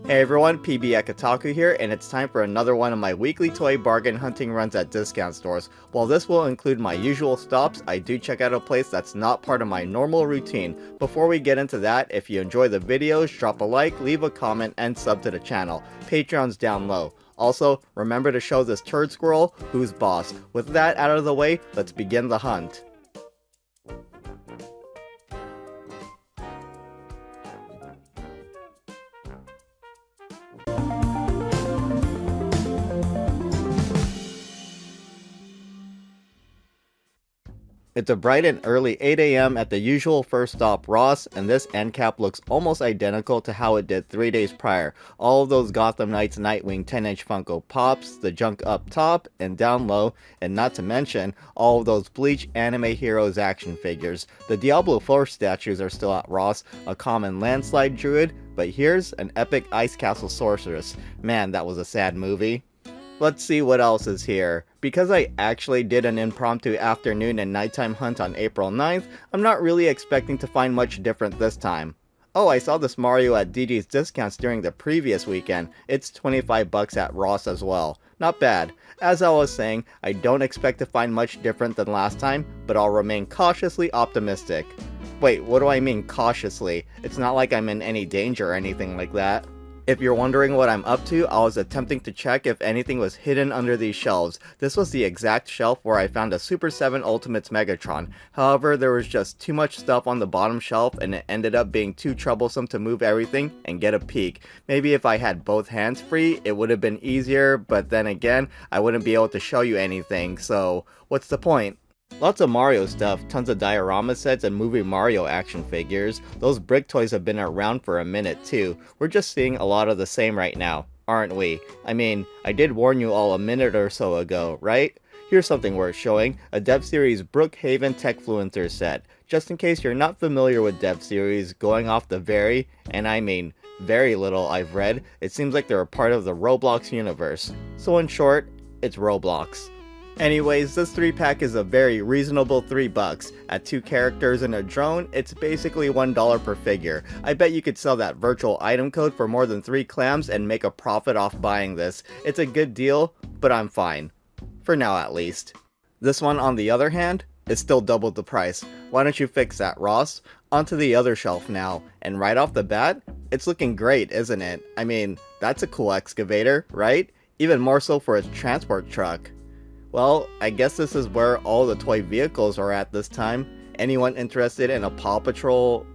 Hey everyone, PB at Kotaku here, and it's time for another one of my weekly toy bargain hunting runs at discount stores. While this will include my usual stops, I do check out a place that's not part of my normal routine. Before we get into that, if you enjoy the videos, drop a like, leave a comment, and sub to the channel. Patreon's down low. Also, remember to show this turd squirrel who's boss. With that out of the way, let's begin the hunt. It's a bright and early 8 AM at the usual first stop Ross, and this end cap looks almost identical to how it did 3 days prior. All of those Gotham Knights Nightwing 10-inch Funko Pops, the junk up top and down low, and not to mention all of those Bleach Anime Heroes action figures. The Diablo 4 statues are still at Ross, a common landslide druid, but here's an epic Ice Castle sorceress. Man, that was a sad movie. Let's see what else is here. Because I actually did an impromptu afternoon and nighttime hunt on April 9th, I'm not really expecting to find much different this time. Oh, I saw this Mario at DG's discounts during the previous weekend. It's 25 bucks at Ross as well. Not bad. As I was saying, I don't expect to find much different than last time, but I'll remain cautiously optimistic. Wait, what do I mean cautiously? It's not like I'm in any danger or anything like that. If you're wondering what I'm up to, I was attempting to check if anything was hidden under these shelves. This was the exact shelf where I found a Super 7 Ultimates Megatron. However, there was just too much stuff on the bottom shelf and it ended up being too troublesome to move everything and get a peek. Maybe if I had both hands free, it would have been easier, but then again, I wouldn't be able to show you anything, so what's the point? Lots of Mario stuff, tons of diorama sets and movie Mario action figures. Those brick toys have been around for a minute too. We're just seeing a lot of the same right now, aren't we? I mean, I did warn you all a minute or so ago, right? Here's something worth showing, a Dev Series Brookhaven Techfluencer set. Just in case you're not familiar with Dev Series, going off the very, and I mean very little I've read, it seems like they're a part of the Roblox universe. So in short, it's Roblox. Anyways, this 3-pack is a very reasonable $3. At 2 characters and a drone, it's basically $1 per figure. I bet you could sell that virtual item code for more than 3 clams and make a profit off buying this. It's a good deal, but I'm fine. For now at least. This one on the other hand, is still double the price. Why don't you fix that, Ross? Onto the other shelf now, and right off the bat, it's looking great, isn't it? I mean, that's a cool excavator, right? Even more so for its transport truck. Well, I guess this is where all the toy vehicles are at this time. Anyone interested in a Paw Patrol?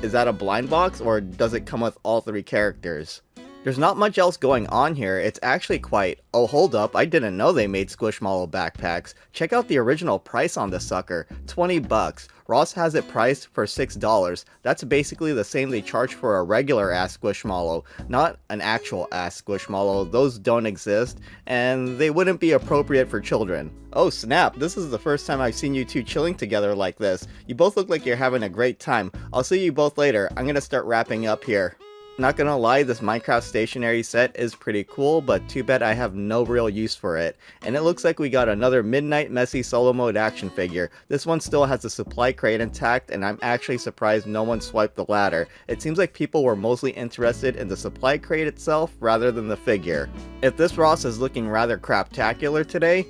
Is that a blind box or does it come with all 3 characters? There's not much else going on here. It's actually quite... Oh, hold up, I didn't know they made Squishmallow backpacks. Check out the original price on this sucker, 20 bucks. Ross has it priced for $6. That's basically the same they charge for a regular ass Squishmallow, not an actual ass Squishmallow. Those don't exist, and they wouldn't be appropriate for children. Oh snap, this is the first time I've seen you two chilling together like this. You both look like you're having a great time. I'll see you both later. I'm gonna start wrapping up here. Not gonna lie, this Minecraft stationery set is pretty cool, but too bad I have no real use for it. And it looks like we got another Midnight Messy solo mode action figure. This one still has the supply crate intact, and I'm actually surprised no one swiped the ladder. It seems like people were mostly interested in the supply crate itself rather than the figure. If this Ross is looking rather craptacular today,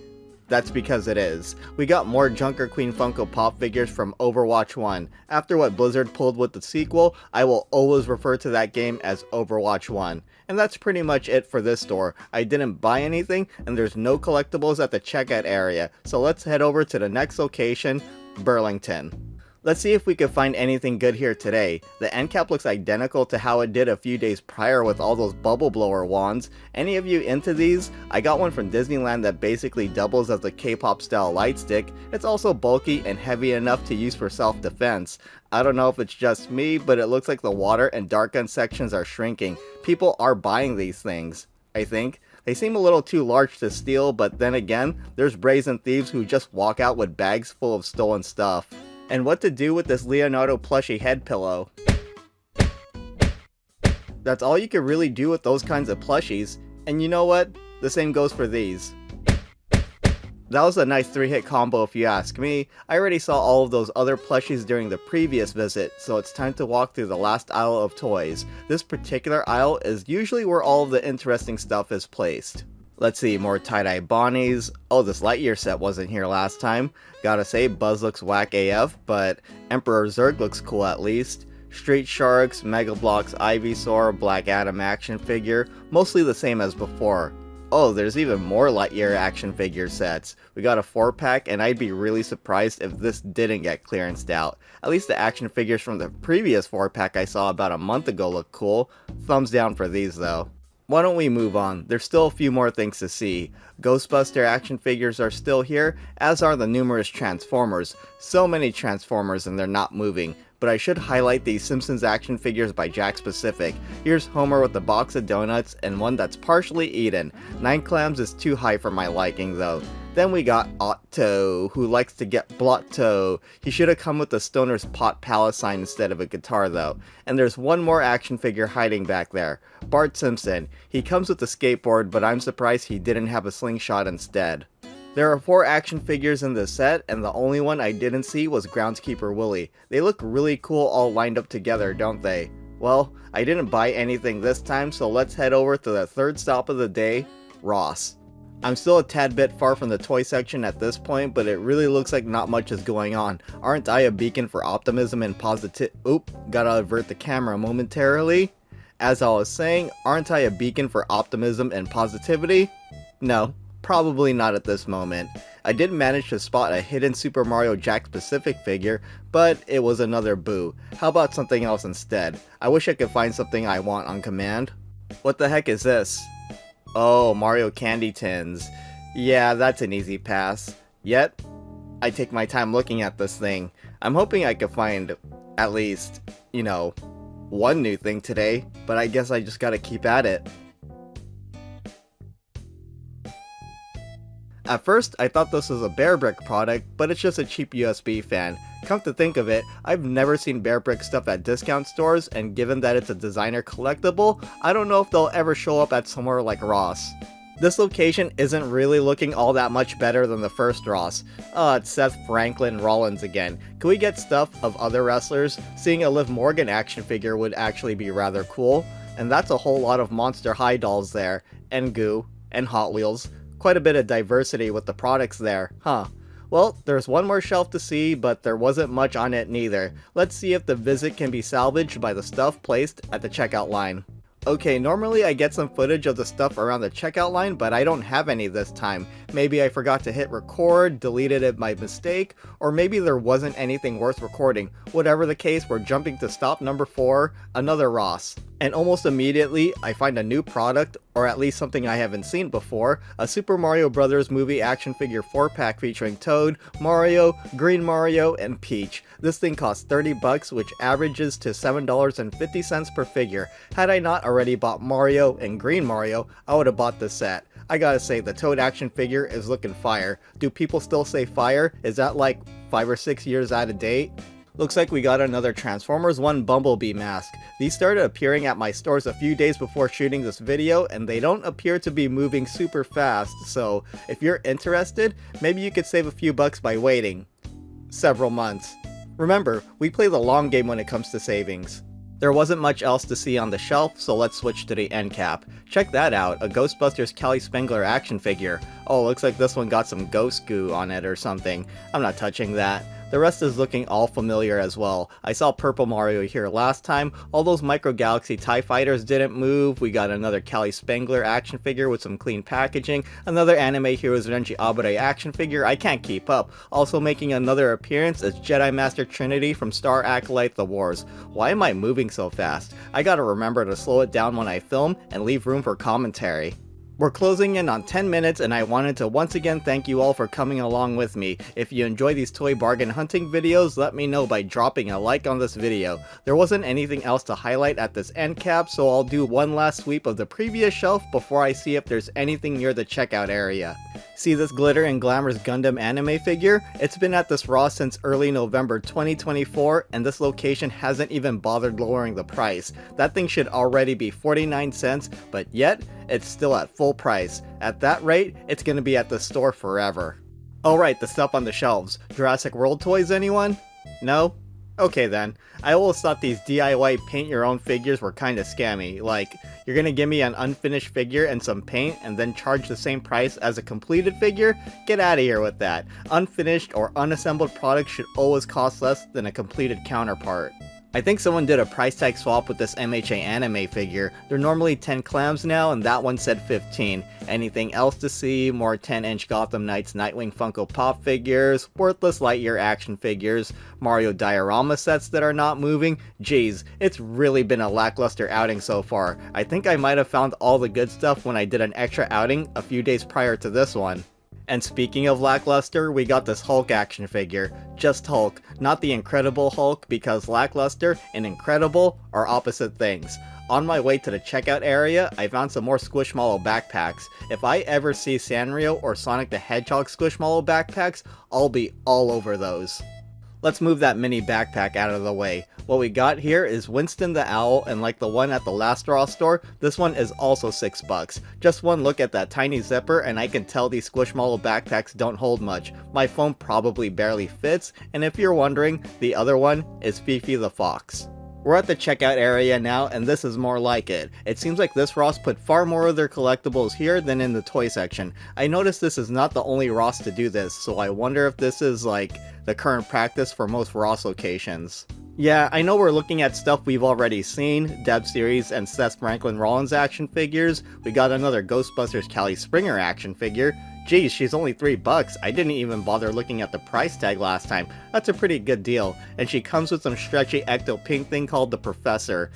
that's because it is. We got more Junker Queen Funko Pop figures from Overwatch 1. After what Blizzard pulled with the sequel, I will always refer to that game as Overwatch 1. And that's pretty much it for this store. I didn't buy anything, and there's no collectibles at the checkout area. So let's head over to the next location, Burlington. Let's see if we can find anything good here today. The end cap looks identical to how it did a few days prior with all those bubble blower wands. Any of you into these? I got one from Disneyland that basically doubles as a K-pop style light stick. It's also bulky and heavy enough to use for self-defense. I don't know if it's just me, but it looks like the water and dark gun sections are shrinking. People are buying these things, I think. They seem a little too large to steal, but then again, there's brazen thieves who just walk out with bags full of stolen stuff. And what to do with this Leonardo plushie head pillow? That's all you can really do with those kinds of plushies. And you know what? The same goes for these. That was a nice 3-hit combo if you ask me. I already saw all of those other plushies during the previous visit, so it's time to walk through the last aisle of toys. This particular aisle is usually where all of the interesting stuff is placed. Let's see, more tie-dye Bonnies. Oh, this Lightyear set wasn't here last time. Gotta say, Buzz looks whack AF, but Emperor Zurg looks cool at least. Street Sharks, Mega Bloks Ivysaur, Black Adam action figure, mostly the same as before. Oh, there's even more Lightyear action figure sets. We got a 4-pack, and I'd be really surprised if this didn't get clearanced out. At least the action figures from the previous 4-pack I saw about a month ago look cool. Thumbs down for these though. Why don't we move on? There's still a few more things to see. Ghostbuster action figures are still here, as are the numerous Transformers. So many Transformers and they're not moving. But I should highlight these Simpsons action figures by Jakks Pacific. Here's Homer with a box of donuts and one that's partially eaten. 9 clams is too high for my liking though. Then we got Otto, who likes to get blotto. He should have come with the Stoner's Pot Palace sign instead of a guitar though. And there's one more action figure hiding back there. Bart Simpson. He comes with a skateboard, but I'm surprised he didn't have a slingshot instead. There are 4 action figures in this set, and the only one I didn't see was Groundskeeper Willie. They look really cool all lined up together, don't they? Well, I didn't buy anything this time, so let's head over to the third stop of the day, Ross. I'm still a tad bit far from the toy section at this point, but it really looks like not much is going on. Aren't I a beacon for optimism and Oop, gotta avert the camera momentarily. As I was saying, aren't I a beacon for optimism and positivity? No. Probably not at this moment. I did manage to spot a hidden Super Mario Jakks Pacific figure, but it was another boo. How about something else instead? I wish I could find something I want on command. What the heck is this? Oh, Mario candy tins. Yeah, that's an easy pass. Yet, I take my time looking at this thing. I'm hoping I could find at least, one new thing today, but I guess I just gotta keep at it. At first, I thought this was a Bear Brick product, but it's just a cheap USB fan. Come to think of it, I've never seen Bear Brick stuff at discount stores, and given that it's a designer collectible, I don't know if they'll ever show up at somewhere like Ross. This location isn't really looking all that much better than the first Ross. It's Seth Franklin Rollins again. Can we get stuff of other wrestlers? Seeing a Liv Morgan action figure would actually be rather cool. And that's a whole lot of Monster High dolls there, and Goo, and Hot Wheels. Quite a bit of diversity with the products there, huh? Well, there's one more shelf to see, but there wasn't much on it neither. Let's see if the visit can be salvaged by the stuff placed at the checkout line. Okay, normally I get some footage of the stuff around the checkout line, but I don't have any this time. Maybe I forgot to hit record, deleted it by mistake, or maybe there wasn't anything worth recording. Whatever the case, we're jumping to stop number 4, another Ross. And almost immediately, I find a new product, or at least something I haven't seen before, a Super Mario Bros. Movie action figure 4-pack featuring Toad, Mario, Green Mario, and Peach. This thing costs $30, which averages to $7.50 per figure. Had I not already bought Mario and Green Mario, I would have bought this set. I gotta say, the Toad action figure is looking fire. Do people still say fire? Is that like 5 or 6 years out of date? Looks like we got another Transformers 1 Bumblebee mask. These started appearing at my stores a few days before shooting this video, and they don't appear to be moving super fast, so if you're interested, maybe you could save a few bucks by waiting several months. Remember, we play the long game when it comes to savings. There wasn't much else to see on the shelf, so let's switch to the end cap. Check that out, a Ghostbusters Kelly Spengler action figure. Oh, looks like this one got some ghost goo on it or something. I'm not touching that. The rest is looking all familiar as well. I saw Purple Mario here last time. All those Micro Galaxy TIE Fighters didn't move. We got another Kelly Spengler action figure with some clean packaging. Another Anime Heroes Renji Abare action figure. I can't keep up. Also making another appearance is Jedi Master Trinity from Star Acolyte The Wars. Why am I moving so fast? I gotta remember to slow it down when I film and leave room for commentary. We're closing in on 10 minutes, and I wanted to once again thank you all for coming along with me. If you enjoy these toy bargain hunting videos, let me know by dropping a like on this video. There wasn't anything else to highlight at this end cap, so I'll do one last sweep of the previous shelf before I see if there's anything near the checkout area. See this glitter and glamorous Gundam anime figure? It's been at this Raw since early November 2024, and this location hasn't even bothered lowering the price. That thing should already be 49 cents, but yet, it's still at full price. At that rate, it's gonna be at the store forever. Alright, the stuff on the shelves. Jurassic World toys, anyone? No? Okay then. I always thought these DIY paint your own figures were kinda scammy. Like, you're gonna give me an unfinished figure and some paint and then charge the same price as a completed figure? Get out of here with that. Unfinished or unassembled products should always cost less than a completed counterpart. I think someone did a price tag swap with this MHA anime figure. They're normally 10 clams now, and that one said 15. Anything else to see? More 10-inch Gotham Knights Nightwing Funko Pop figures, worthless Lightyear action figures, Mario diorama sets that are not moving. Geez, it's really been a lackluster outing so far. I think I might have found all the good stuff when I did an extra outing a few days prior to this one. And speaking of lackluster, we got this Hulk action figure. Just Hulk, not the Incredible Hulk, because lackluster and incredible are opposite things. On my way to the checkout area, I found some more Squishmallow backpacks. If I ever see Sanrio or Sonic the Hedgehog Squishmallow backpacks, I'll be all over those. Let's move that mini backpack out of the way. What we got here is Winston the Owl, and like the one at the Last Raw store, this one is also $6. Just one look at that tiny zipper and I can tell these Squishmallow backpacks don't hold much. My phone probably barely fits, and if you're wondering, the other one is Fifi the Fox. We're at the checkout area now, and this is more like it. It seems like this Ross put far more of their collectibles here than in the toy section. I noticed this is not the only Ross to do this, so I wonder if this is like the current practice for most Ross locations. Yeah, I know we're looking at stuff we've already seen, Deb Series and Seth Franklin Rollins action figures. We got another Ghostbusters Callie Springer action figure. Geez, she's only $3. I didn't even bother looking at the price tag last time. That's a pretty good deal. And she comes with some stretchy ecto pink thing called the Professor.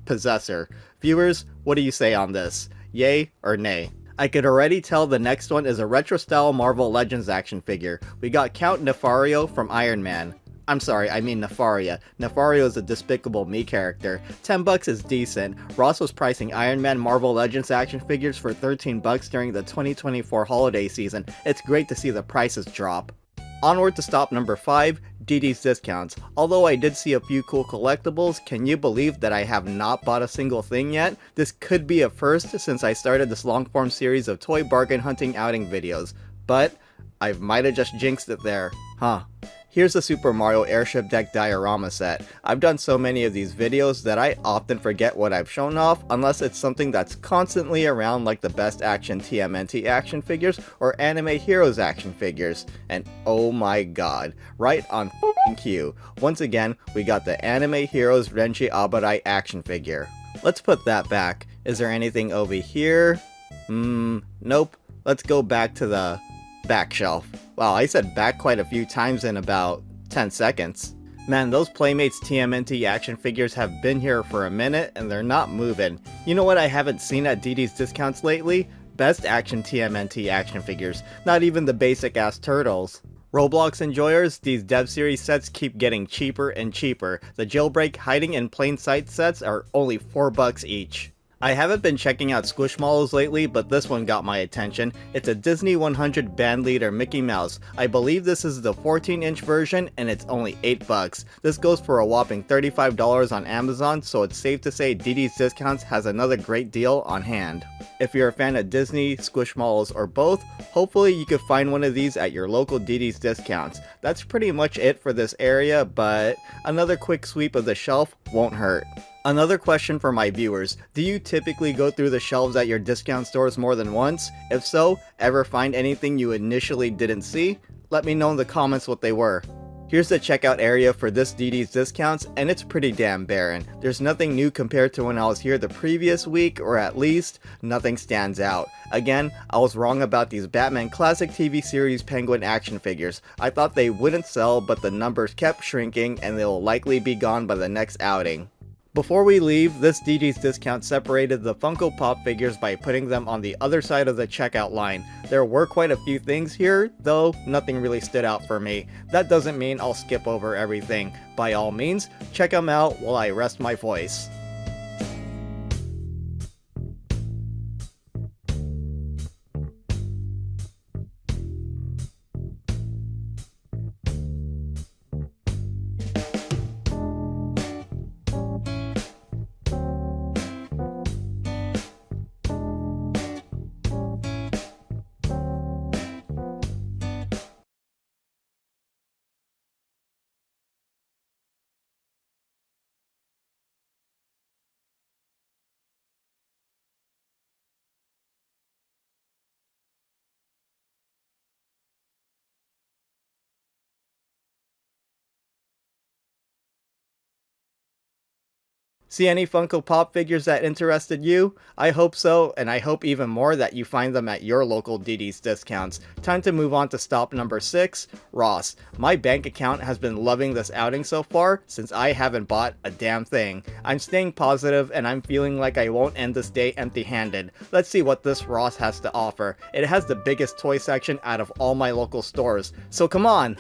Possessor. Viewers, what do you say on this? Yay or nay? I could already tell the next one is a retro-style Marvel Legends action figure. We got Count Nefario from Iron Man. Nefaria. Nefario is a Despicable Me character. $10 is decent. Ross was pricing Iron Man Marvel Legends action figures for $13 during the 2024 holiday season. It's great to see the prices drop. Onward to stop number 5, DD's Discounts. Although I did see a few cool collectibles, can you believe that I have not bought a single thing yet? This could be a first since I started this long-form series of toy bargain hunting outing videos. But I might have just jinxed it there. Huh. Here's the Super Mario Airship Deck diorama set. I've done so many of these videos that I often forget what I've shown off unless it's something that's constantly around, like the Best Action TMNT action figures or Anime Heroes action figures. And oh my god, right on cue. Once again, we got the Anime Heroes Renji Abarai action figure. Let's put that back. Is there anything over here? Nope. Let's go back to the back shelf. Wow, I said back quite a few times in about 10 seconds. Man, those Playmates TMNT action figures have been here for a minute and they're not moving. You know what I haven't seen at DD's Discounts lately? Best Action TMNT action figures. Not even the basic ass turtles. Roblox enjoyers, these Dev Series sets keep getting cheaper and cheaper. The Jailbreak Hiding in Plain Sight sets are only $4 each. I haven't been checking out Squishmallows lately, but this one got my attention. It's a Disney 100 band leader Mickey Mouse. I believe this is the 14-inch version, and it's only $8. This goes for a whopping $35 on Amazon, so it's safe to say DD's Discounts has another great deal on hand. If you're a fan of Disney, Squishmallows, or both, hopefully you could find one of these at your local DD's Discounts. That's pretty much it for this area, but another quick sweep of the shelf won't hurt. Another question for my viewers, do you typically go through the shelves at your discount stores more than once? If so, ever find anything you initially didn't see? Let me know in the comments what they were. Here's the checkout area for this DD's Discounts, and it's pretty damn barren. There's nothing new compared to when I was here the previous week, or at least, nothing stands out. Again, I was wrong about these Batman Classic TV series Penguin action figures. I thought they wouldn't sell, but the numbers kept shrinking, and they'll likely be gone by the next outing. Before we leave, this DD's Discount separated the Funko Pop figures by putting them on the other side of the checkout line. There were quite a few things here, though nothing really stood out for me. That doesn't mean I'll skip over everything. By all means, check them out while I rest my voice. See any Funko Pop figures that interested you? I hope so, and I hope even more that you find them at your local DD's discounts. Time to move on to stop number 6, Ross. My bank account has been loving this outing so far since I haven't bought a damn thing. I'm staying positive and I'm feeling like I won't end this day empty-handed. Let's see what this Ross has to offer. It has the biggest toy section out of all my local stores, so come on!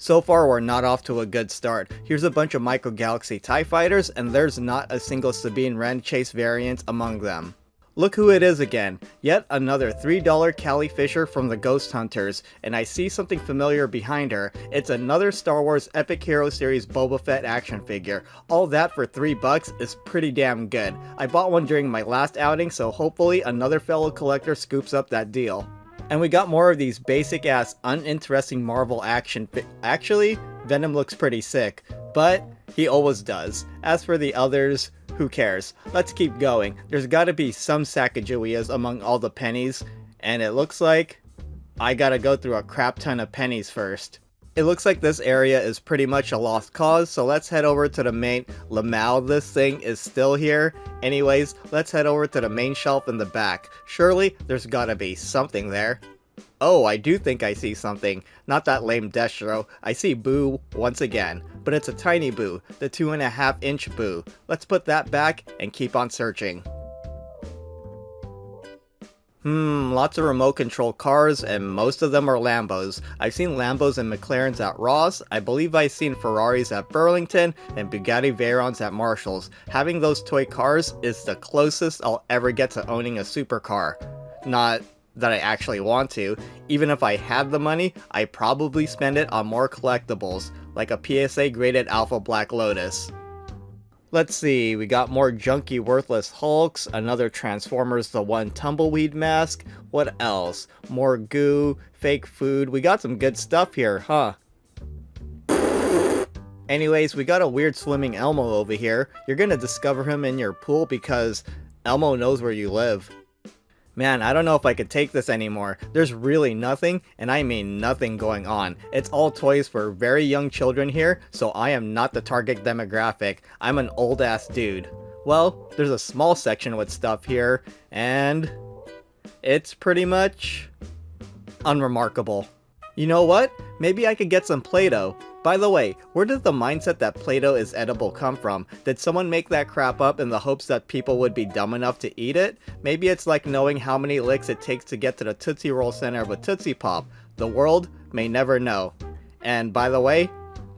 So far, we're not off to a good start. Here's a bunch of Micro Galaxy TIE Fighters, and there's not a single Sabine Wren Chase variant among them. Look who it is again, yet another $3 Callie Fisher from the Ghost Hunters, and I see something familiar behind her. It's another Star Wars Epic Hero Series Boba Fett action figure. All that for $3 is pretty damn good. I bought one during my last outing, so hopefully another fellow collector scoops up that deal. And we got more of these basic ass uninteresting Marvel action Actually, Venom looks pretty sick, but he always does. As for the others, who cares? Let's keep going. There's gotta be some Sacagaweas among all the pennies, and it looks like I gotta go through a crap ton of pennies first. It looks like this area is pretty much a lost cause, so let's head over to the main. Lamau, this thing is still here. Anyways, let's head over to the main shelf in the back. Surely, there's gotta be something there. Oh, I do think I see something. Not that lame Destro. I see Boo once again, but it's a tiny Boo, the 2.5-inch Boo. Let's put that back and keep on searching. Lots of remote control cars, and most of them are Lambos. I've seen Lambos and McLarens at Ross, I believe I've seen Ferraris at Burlington, and Bugatti Veyrons at Marshall's. Having those toy cars is the closest I'll ever get to owning a supercar. Not that I actually want to. Even if I had the money, I'd probably spend it on more collectibles, like a PSA graded Alpha Black Lotus. Let's see, we got more junky worthless Hulks, another Transformers the One Tumbleweed mask, what else? More goo, fake food, we got some good stuff here, huh? Anyways, we got a weird swimming Elmo over here. You're gonna discover him in your pool because Elmo knows where you live. Man, I don't know if I could take this anymore. There's really nothing, and I mean nothing going on. It's all toys for very young children here, so I am not the target demographic. I'm an old ass dude. Well, there's a small section with stuff here, and it's pretty much unremarkable. You know what? Maybe I could get some Play-Doh. By the way, where did the mindset that Play-Doh is edible come from? Did someone make that crap up in the hopes that people would be dumb enough to eat it? Maybe it's like knowing how many licks it takes to get to the Tootsie Roll center of a Tootsie Pop. The world may never know. And by the way,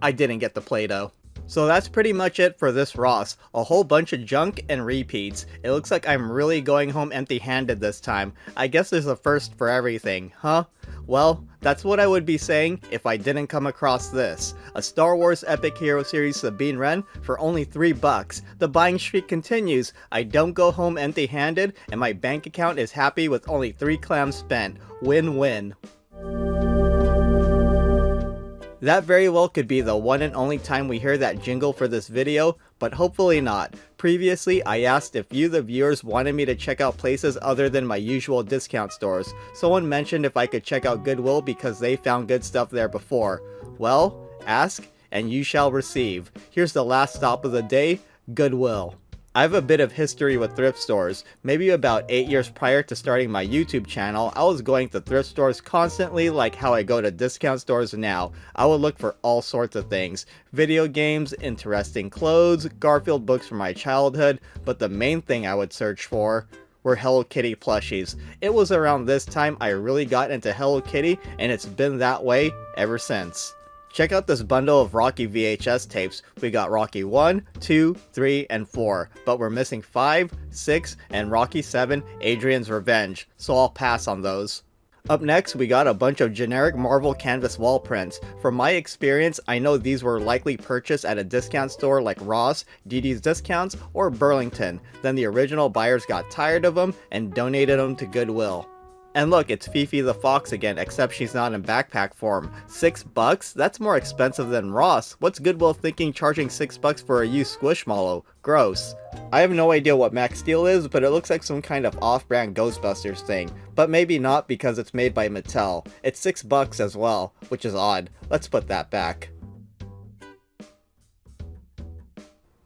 I didn't get the Play-Doh. So that's pretty much it for this Ross. A whole bunch of junk and repeats. It looks like I'm really going home empty-handed this time. I guess there's a first for everything, huh? Well, that's what I would be saying if I didn't come across this. A Star Wars Epic Hero Series Sabine Wren for only $3. The buying streak continues. I don't go home empty-handed, and my bank account is happy with only 3 clams spent. Win-win. That very well could be the one and only time we hear that jingle for this video, but hopefully not. Previously, I asked if you the viewers wanted me to check out places other than my usual discount stores. Someone mentioned if I could check out Goodwill because they found good stuff there before. Well, ask and you shall receive. Here's the last stop of the day, Goodwill. I have a bit of history with thrift stores. Maybe about 8 years prior to starting my YouTube channel, I was going to thrift stores constantly like how I go to discount stores now. I would look for all sorts of things. Video games, interesting clothes, Garfield books from my childhood, but the main thing I would search for were Hello Kitty plushies. It was around this time I really got into Hello Kitty, and it's been that way ever since. Check out this bundle of Rocky VHS tapes. We got Rocky 1, 2, 3, and 4, but we're missing 5, 6, and Rocky 7, Adrian's Revenge, so I'll pass on those. Up next, we got a bunch of generic Marvel canvas wall prints. From my experience, I know these were likely purchased at a discount store like Ross, DD's Discounts, or Burlington. Then the original buyers got tired of them and donated them to Goodwill. And look, it's Fifi the Fox again, except she's not in backpack form. $6? That's more expensive than Ross. What's Goodwill thinking charging $6 for a used Squishmallow? Gross. I have no idea what Max Steel is, but it looks like some kind of off-brand Ghostbusters thing. But maybe not because it's made by Mattel. It's $6 as well, which is odd. Let's put that back.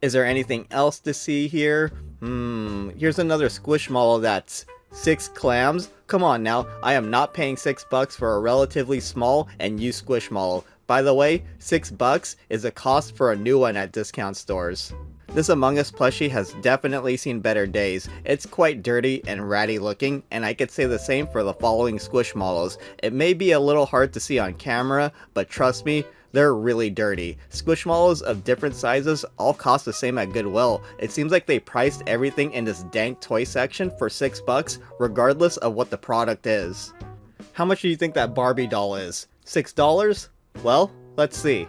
Is there anything else to see here? Here's another Squishmallow that's 6 clams. Come on now, I am not paying $6 for a relatively small and used Squishmallow. By the way, $6 is a cost for a new one at discount stores. This Among Us plushie has definitely seen better days. It's quite dirty and ratty looking, and I could say the same for the following Squishmallows. It may be a little hard to see on camera, but trust me, they're really dirty. Squishmallows of different sizes all cost the same at Goodwill. It seems like they priced everything in this dank toy section for $6, regardless of what the product is. How much do you think that Barbie doll is? $6? Well, let's see.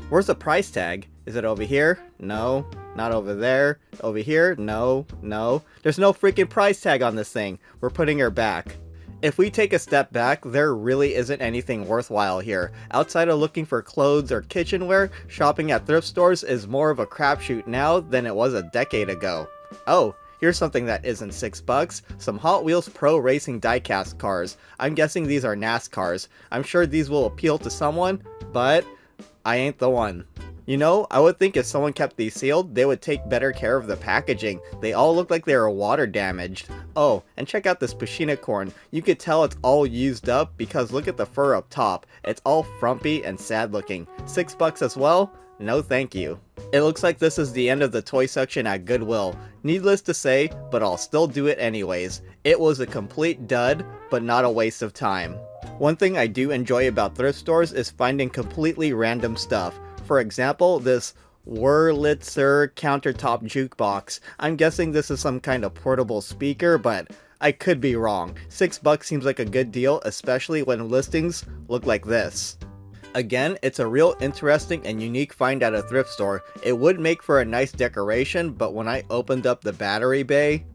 Where's the price tag? Is it over here? No. Not over there. Over here? No. No. There's no freaking price tag on this thing. We're putting her back. If we take a step back, there really isn't anything worthwhile here. Outside of looking for clothes or kitchenware, shopping at thrift stores is more of a crapshoot now than it was a decade ago. Oh, here's something that isn't $6. Some Hot Wheels Pro Racing diecast cars. I'm guessing these are NASCARs. I'm sure these will appeal to someone, but I ain't the one. You know, I would think if someone kept these sealed, they would take better care of the packaging. They all look like they were water damaged. Oh, and check out this Pushinicorn. You could tell it's all used up because look at the fur up top. It's all frumpy and sad looking. $6 as well? No thank you. It looks like this is the end of the toy section at Goodwill. Needless to say, but I'll still do it anyways. It was a complete dud, but not a waste of time. One thing I do enjoy about thrift stores is finding completely random stuff. For example, this Wurlitzer countertop jukebox. I'm guessing this is some kind of portable speaker, but I could be wrong. $6 seems like a good deal, especially when listings look like this. Again, it's a real interesting and unique find at a thrift store. It would make for a nice decoration, but when I opened up the battery bay...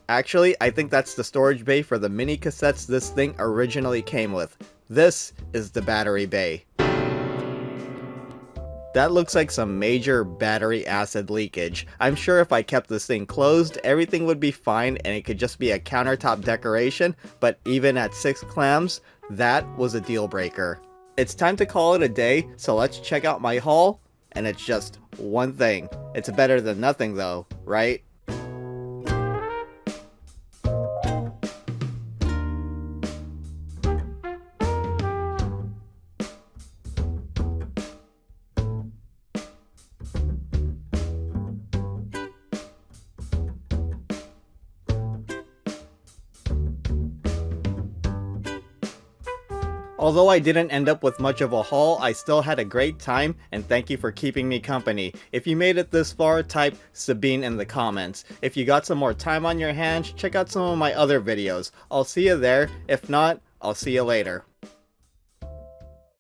Actually, I think that's the storage bay for the mini cassettes this thing originally came with. This is the battery bay. That looks like some major battery acid leakage. I'm sure if I kept this thing closed, everything would be fine and it could just be a countertop decoration, but even at 6 clams, that was a deal breaker. It's time to call it a day, so let's check out my haul, and it's just one thing. It's better than nothing though, right? Although I didn't end up with much of a haul, I still had a great time, and thank you for keeping me company. If you made it this far, type Sabine in the comments. If you got some more time on your hands, check out some of my other videos. I'll see you there. If not, I'll see you later.